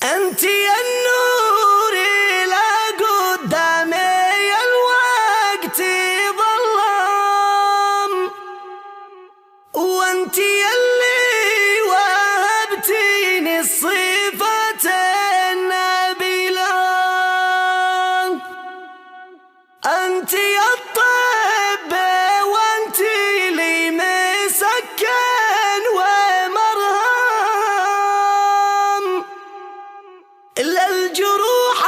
انت يا النور لا قدامي الوقت ظلام، وانت يلي وهبتيني الصفات النبيلة. انت يا الطب وانت لي مسكن ومرهم للجروح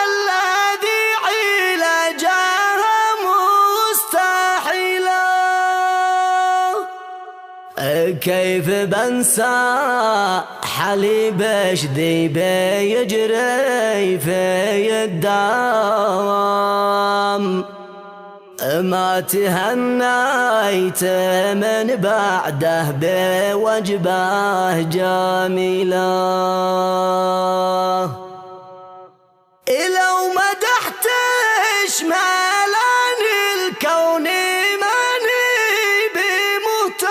الذي علاجها مستحيلة. كيف بنسى حليب شذيب يجري في الدوام، ما تهنيت من بعده بوجبه جميلة. لو مدحت شمالان الكون ماني بمهتم،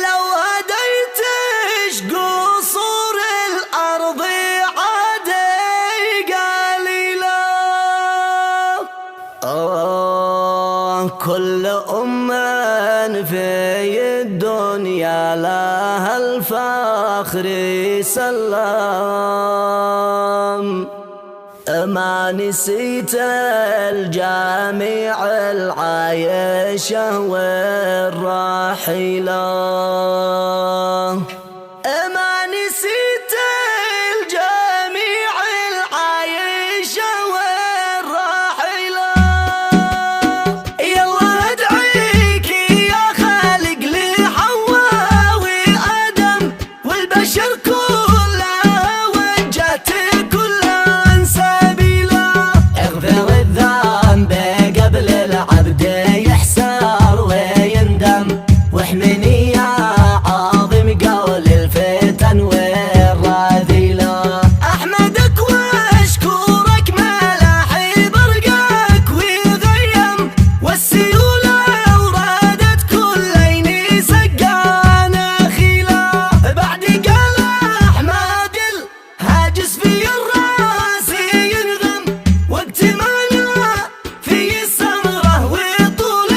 لو هديتش قصور الأرض عادي قليلة. كل في الدنيا لها الفخر سلام، ما نسيت الجميع العايشة والراحلة. ما نسيت الجميع العايشة والراحلة. يلا أدعيك يا خالق لي حواء وآدم والبشر كلها، وجهت كلها سبيلا. اغفر الذنب قبل العبد يحسر ويندم، واحمني يا عظيم قول الفتن والرذيلة. احمدك واشكرك ملاحي برقك وغيم، والسيولة وردت كلين سقانا خيلة. بعد قال احمد الهاجس في الراس ينغم، وقت ما في السمرة وطول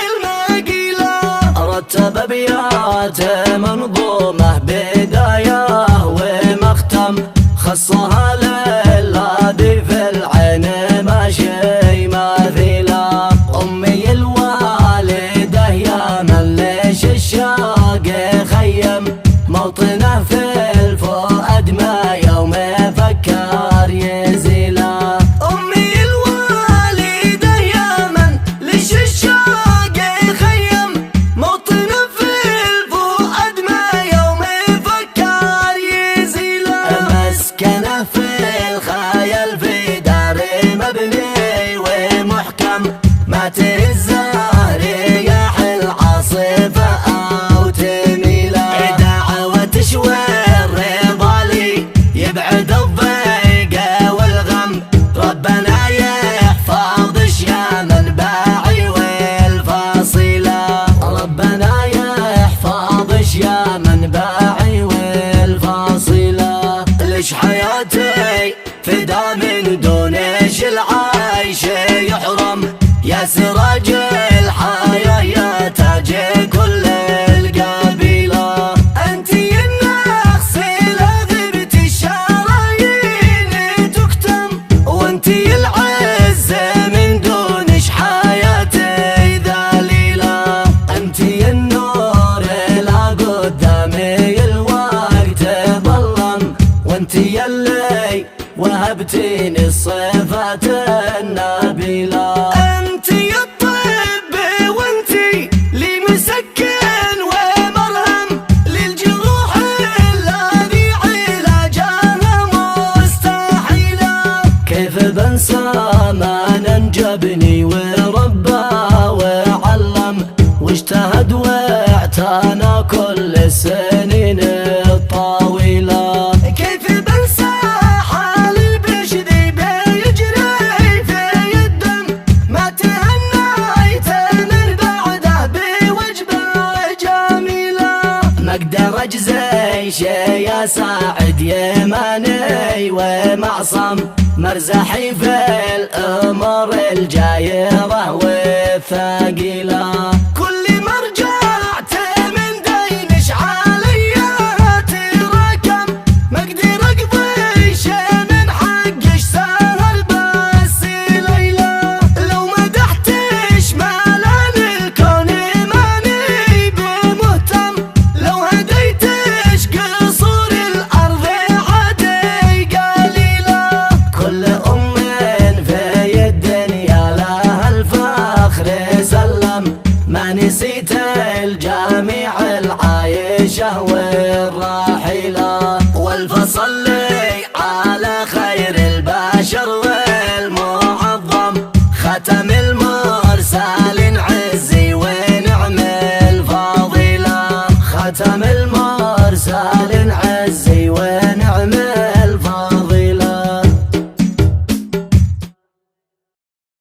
المقيلة. رتب ابيات منظومة بداية ومختم، خصها للذي في العين ماشي مثيلة. امي الوالدة يا من ليش الشاق خيم، موطنه في الفؤاد ما يوم فكر يزيله. امي الوالدة يا من ليش الشاق خيم، موطنه في الفؤاد ما يوم فكر يزيله. مسكنه في الخيال في دار مبني ومحكم، ما تهزه رياح العاصفة أو تميله. دعوة تشوي الرضا لي يبعد الضيق والغم، ربنا يحفظ يا منبعي والفصيلة. ربنا يحفظ يا منبعي والفصيلة. ليش حياتي فدا من دونش العيش يحرم، يا سراج الحياة يا تاج كل القبيلة. انت النخس لغبت الشرايين تكتم، وانت العز من دونش حياتي ذليلة. انت النور لا قدامي الوقت ظلم، وانت يلي وهبتيني الصفات النبيلة. انت يا الطب وانت لي مسكن ومرهم للجروح الذي علاجها مستحيلة. كيف بنسى من انجبني وربى وعلم، واجتهد واعتنى كل السنين الطويلة. كيف بنسى حليب شذيب يجري في الدم، ما تهنيت من بعده بوجبه جميلة. ما اقدر اجزي شي يا سعد يماني ومعصم مرزحي في الأمور الجايرة والثقيلة. كل ما رجعت من دينش عليا تراكم مقدر أقضي شي من حقش سهل بس ليلة. لو مدحتش مالان الكون ماني بمهتم، لو هديتش قصور الأرض عادي قليلة. كل أم في الدنيا لها الفخر سلم، ما نسيت الجميع العايشة والراحلة. والفصل على خير البشر والمعظم ختم المرسلين عزي ونعم الفضيلة. ختم المرسلين عزي